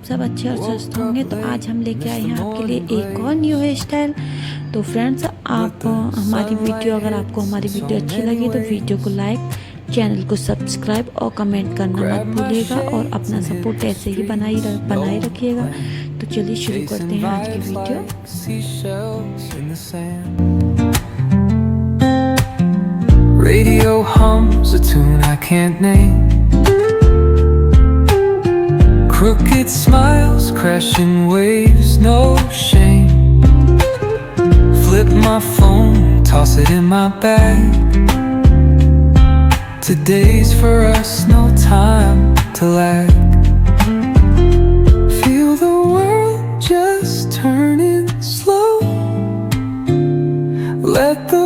सब अच्छे और स्वस्थ होंगे। तो आज हम लेके आए हैं आपके लिए एक और न्यू हेयर स्टाइल। तो फ्रेंड्स, आप हमारी वीडियो, अगर आपको हमारी वीडियो अच्छी लगी तो वीडियो को लाइक, चैनल को सब्सक्राइब और कमेंट करना मत भूलिएगा, और अपना सपोर्ट ऐसे ही बनाए रखिएगा। तो चलिए शुरू करते हैं आज की video. Radio hums a tune I can't name. Crooked smiles, crashing waves, no shame. Flip my phone, toss it in my bag. Today's for us, no time to lag. Feel the world just turning slow. Let the